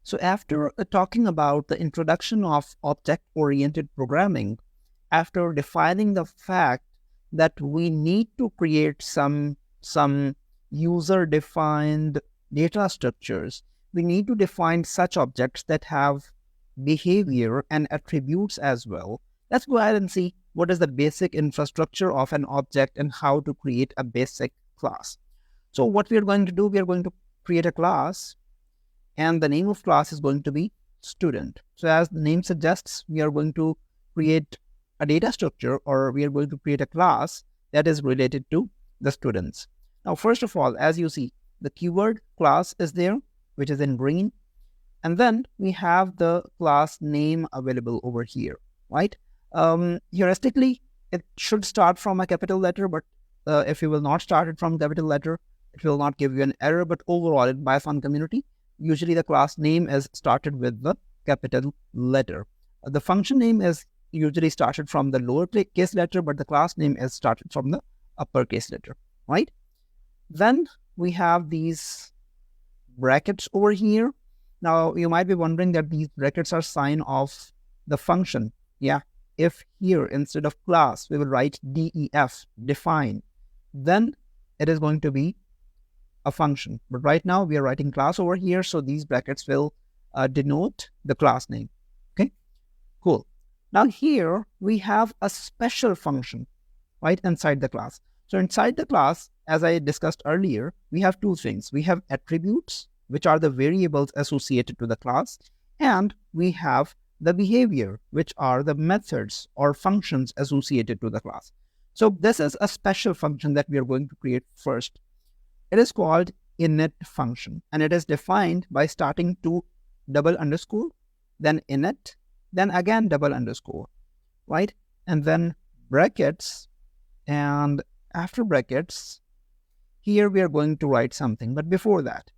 So after talking about the introduction of object-oriented programming, after defining the fact that we need to create some user-defined data structures, we need to define such objects that have behavior and attributes as well. Let's go ahead and see what is the basic infrastructure of an object and how to create a basic class. So what we are going to do, we are going to create a class, and the name of class is going to be student. So as the name suggests, we are going to create a data structure, or we are going to create a class that is related to the students. Now, first of all, as you see, the keyword class is there, which is in green. And then we have the class name available over here, right? Heuristically, it should start from a capital letter, but if you will not start it from capital letter, it will not give you an error. But overall, in Python community, usually the class name is started with the capital letter. The function name is usually started from the lowercase letter, but the class name is started from the uppercase letter, right? Then we have these brackets over here. Now, you might be wondering that these brackets are sign of the function. Yeah, if here instead of class, we will write def, define, then it is going to be a function. But right now, we are writing class over here, so these brackets will denote the class name. Okay, cool. Now here, we have a special function, right, inside the class. So inside the class, as I discussed earlier, we have two things. We have attributes, which are the variables associated to the class, and we have the behavior, which are the methods or functions associated to the class. So this is a special function that we are going to create first. It is called init function, and it is defined by starting to double underscore, then init, then again double underscore, right? And then brackets, and after brackets, here we are going to write something. But before that,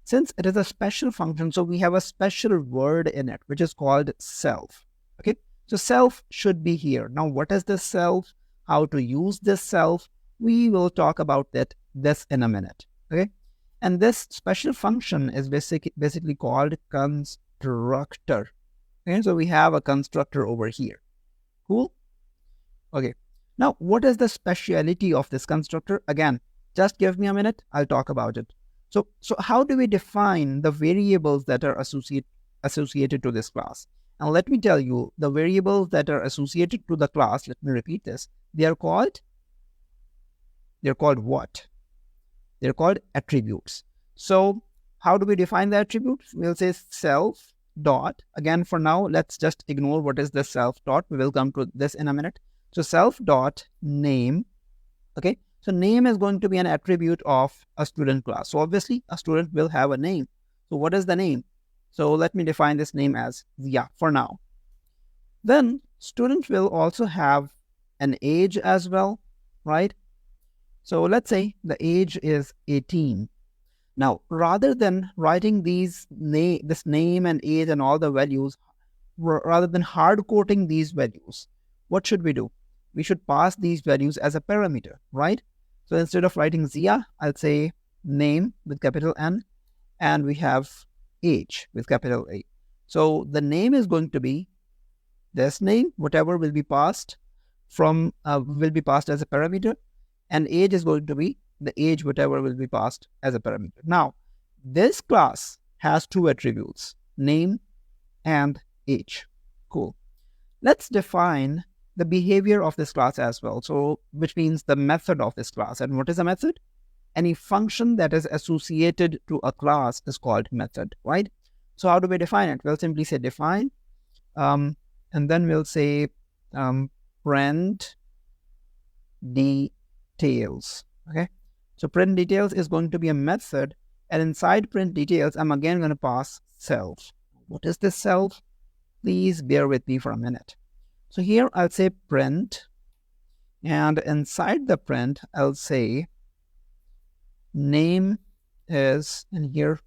since it is a special function, so we have a special word in it, which is called self. Okay, so self should be here. Now, what is the self? How to use this self? We will talk about this in a minute. Okay, and this special function is basically called constructor. Okay, so we have a constructor over here. Cool. Okay, now what is the speciality of this constructor? Again, just give me a minute, I'll talk about it. So how do we define the variables that are associated to this class? And let me tell you, the variables that are associated to the class, let me repeat this, they're called what? They're called attributes. So how do we define the attributes? We'll say self dot, again for now, let's just ignore what is the self dot. We will come to this in a minute. So self dot name, okay? So name is going to be an attribute of a student class. So obviously a student will have a name. So what is the name? So let me define this name as Zia for now. Then student will also have an age as well, right? So let's say the age is 18. Now, rather than writing this name and age and all the values, rather than hard coding these values, what should we do? We should pass these values as a parameter, right? So instead of writing Zia, I'll say name with capital N, and we have age with capital A. So the name is going to be this name, whatever will be passed as a parameter, and age is going to be the age, whatever will be passed as a parameter. Now, this class has two attributes, name and age. Cool. Let's define the behavior of this class as well. So, which means the method of this class. And what is a method? Any function that is associated to a class is called method, right? So how do we define it? We'll simply say define, and then we'll say print details, okay? So print details is going to be a method, and inside print details, I'm again going to pass self. What is this self? Please bear with me for a minute. So here I'll say print, and inside the print, I'll say name is, and here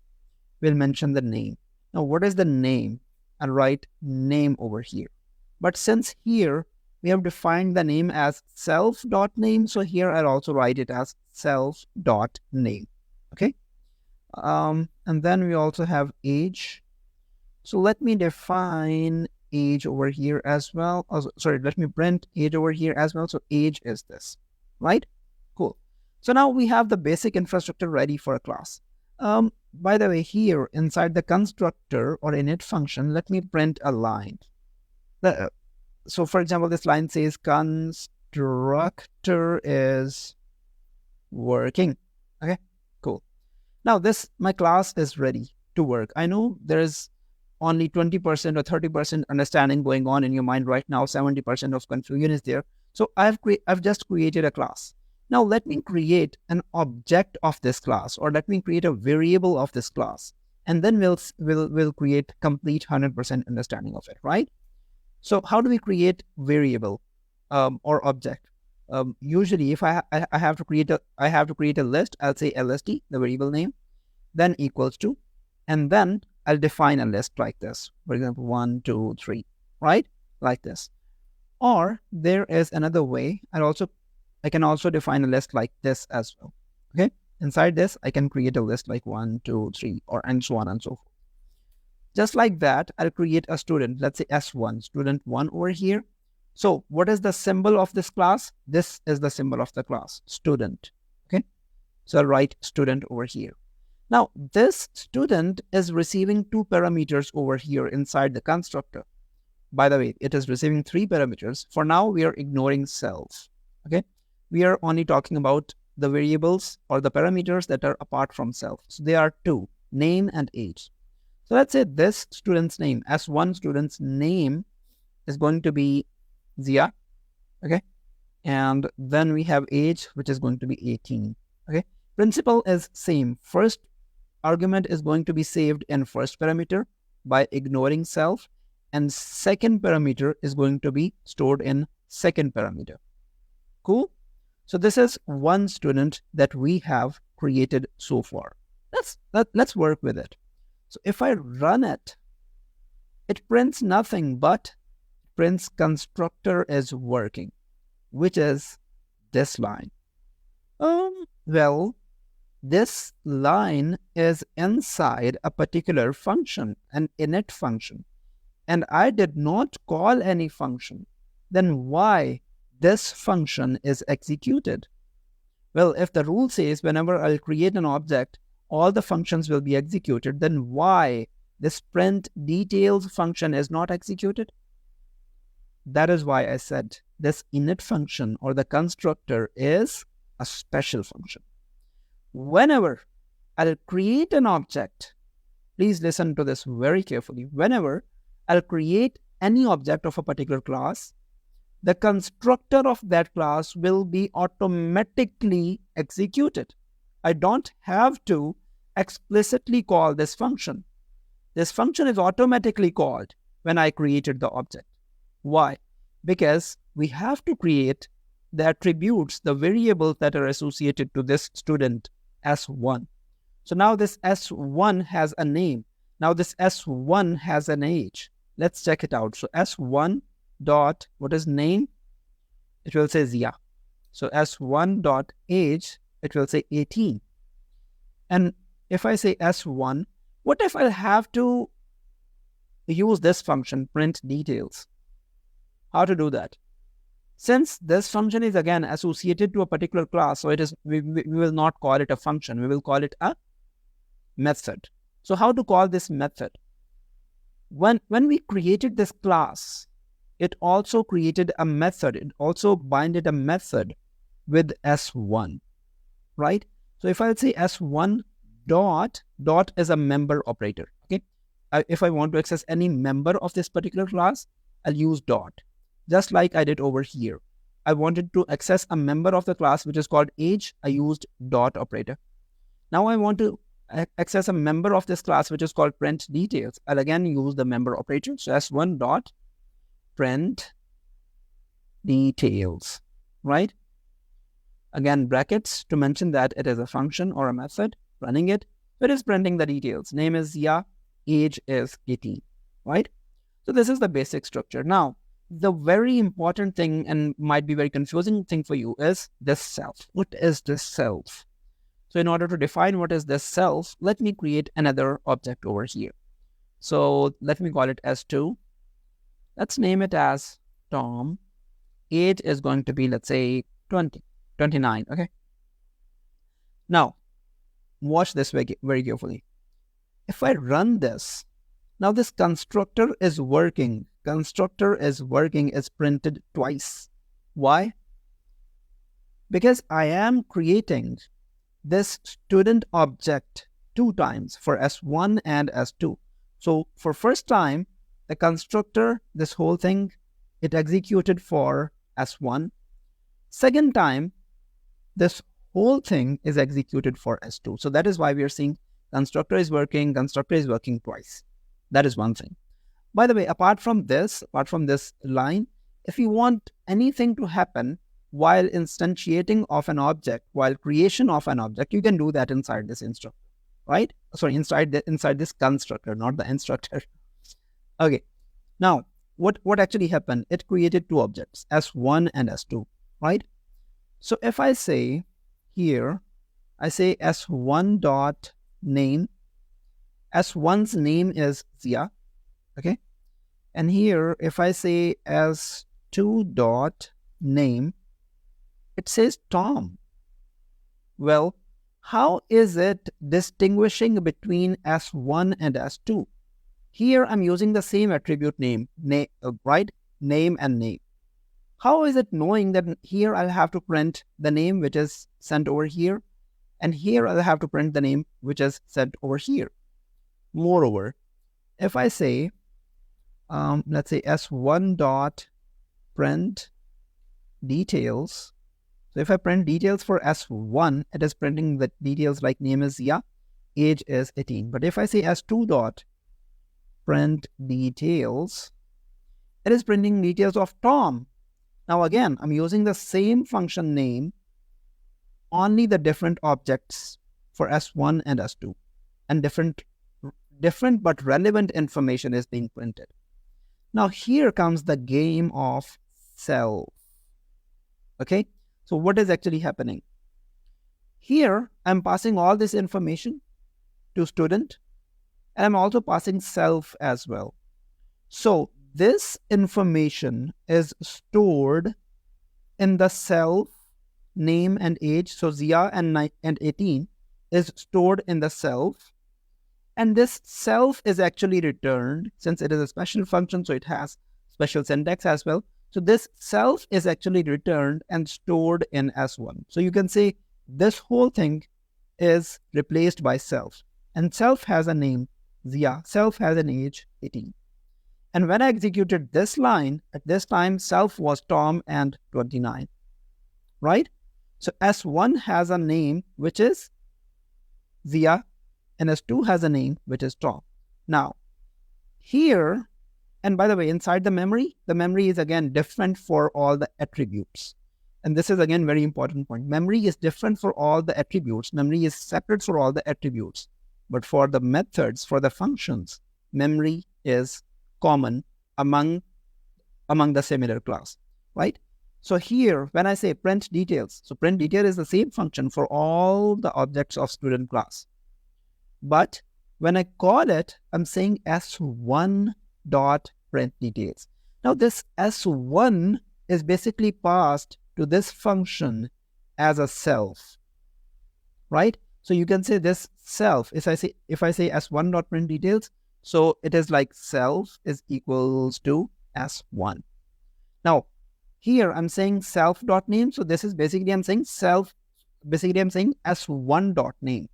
we'll mention the name. Now, what is the name? I'll write name over here. But since here we have defined the name as self.name, so here I'll also write it as self.name. Okay. And then we also have age. So let me define age over here as well. Oh, sorry, let me print age over here as well. So age is this, right? Cool. So now we have the basic infrastructure ready for a class. By the way, here inside the constructor or init function, let me print a line. So for example, this line says constructor is working. Okay, cool. Now my class is ready to work. I know there is only 20% or 30% understanding going on in your mind right now. 70% of confusion is there. So I've just created a class. Now let me create an object of this class, or let me create a variable of this class, and then we'll create complete 100% understanding of it, right? So how do we create variable or object? Usually, if I have to create a list, I'll say lst, the variable name, then equals to, and then I'll define a list like this. For example, 1, 2, 3, right? Like this. Or there is another way. I can also define a list like this as well. Okay. Inside this, I can create a list like 1, 2, 3, or and so on and so forth. Just like that, I'll create a student. Let's say S1, student 1 over here. So what is the symbol of this class? This is the symbol of the class, student. Okay. So I'll write student over here. Now, this student is receiving 2 parameters over here inside the constructor. By the way, it is receiving 3 parameters. For now, we are ignoring self. Okay. We are only talking about the variables or the parameters that are apart from self. So they are 2, name and age. So let's say this student's name, S1 student's name is going to be Zia. Okay. And then we have age, which is going to be 18. Okay. Principle is same. First argument is going to be saved in first parameter by ignoring self, and second parameter is going to be stored in second parameter. Cool. So this is one student that we have created so far. Let's work with it. So if I run it, it prints nothing but prints constructor is working, which is this line. Well, this line is inside a particular function, an init function, and I did not call any function. Then why this function is executed? Well, if the rule says whenever I'll create an object, all the functions will be executed, then why this print details function is not executed? That is why I said this init function or the constructor is a special function. Whenever I'll create an object, please listen to this very carefully. Whenever I'll create any object of a particular class, the constructor of that class will be automatically executed. I don't have to explicitly call this function. This function is automatically called when I created the object. Why? Because we have to create the attributes, the variables that are associated to this student S1. So now this S1 has a name. Now this S1 has an age. Let's check it out. So S1 dot, what is name? It will say Zia. So S1 dot age, it will say 18. And if I say S1, what if I have to use this function, print details? How to do that? Since this function is again associated to a particular class, so it is we will not call it a function, we will call it a method. So how to call this method? When we created this class, it also created a method. It also binded a method with S1, right? So if I say S1 dot is a member operator, okay? If I want to access any member of this particular class, I'll use dot. Just like I did over here. I wanted to access a member of the class which is called age. I used dot operator. Now I want to access a member of this class which is called print details. I'll again use the member operator. So S1 dot print details, right? Again, brackets to mention that it is a function or a method running it. It is printing the details. Name is Zia, age is 18, right? So this is the basic structure. Now, the very important thing and might be very confusing thing for you is this self. What is this self? So in order to define what is this self, let me create another object over here. So let me call it S2. Let's name it as Tom. Age is going to be, let's say, 29. Okay. Now, watch this very carefully. If I run this, now this constructor is working. Constructor is working is printed twice. Why? Because I am creating this student object 2 times for S1 and S2. So for first time, the constructor, this whole thing, it executed for S1. Second time, this whole thing is executed for S2. So that is why we are seeing constructor is working twice. That is one thing. By the way, apart from this line, if you want anything to happen while instantiating of an object, while creation of an object, you can do that inside this instructor, right? Sorry, inside this constructor, not the instructor. Okay. Now, what actually happened? It created 2 objects, S1 and S2, right? So if I say here, I say S1 dot name. S1's name is Zia, okay? And here, if I say S2 dot name, it says Tom. Well, how is it distinguishing between S1 and S2? Here, I'm using the same attribute name, right? Name and name. How is it knowing that here I'll have to print the name which is sent over here, and here I'll have to print the name which is sent over here? Moreover, if I say, let's say S1 dot print details. So if I print details for S1, it is printing the details like name is Zia, age is 18. But if I say S2 dot print details, it is printing details of Tom. Now again, I'm using the same function name, only the different objects for S1 and S2, and different but relevant information is being printed. Now here comes the game of self. Okay, so what is actually happening? Here I'm passing all this information to student, and I'm also passing self as well. So this information is stored in the self, name and age. So Zia and 18 is stored in the self. And this self is actually returned, since it is a special function, so it has special syntax as well. So this self is actually returned and stored in S1. So you can say this whole thing is replaced by self. And self has a name, Zia. Self has an age, 18. And when I executed this line, at this time, self was Tom and 29, right? So S1 has a name, which is Zia, and S2 has a name, which is Tom. Now, here, and by the way, inside the memory is again different for all the attributes. And this is again very important point. Memory is different for all the attributes. Memory is separate for all the attributes. But for the methods, for the functions, memory is common among the similar class, right? So here, when I say print details, so print detail is the same function for all the objects of student class. But when I call it, I'm saying S1 dot print details. Now this S1 is basically passed to this function as a self, right? So you can say this self, if I say S1 dot print details, so it is like self is equals to S1. Now here I'm saying self dot name. So this is basically I'm saying self, basically I'm saying S1 dot name.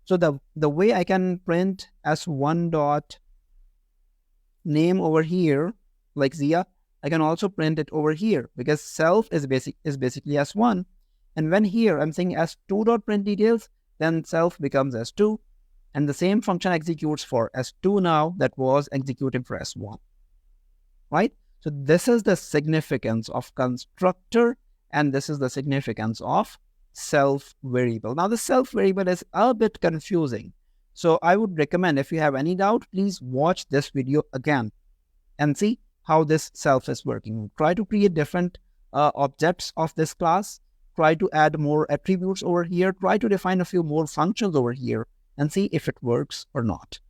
So the way I can print S1 dot name over here, like Zia, I can also print it over here because self is basically S1. And when here I'm saying S2 dot print details, then self becomes S2. And the same function executes for S2 now that was executed for S1, right? So this is the significance of constructor, and this is the significance of self variable. Now the self variable is a bit confusing. So I would recommend, if you have any doubt, please watch this video again and see how this self is working. Try to create different objects of this class. Try to add more attributes over here. Try to define a few more functions over here and see if it works or not.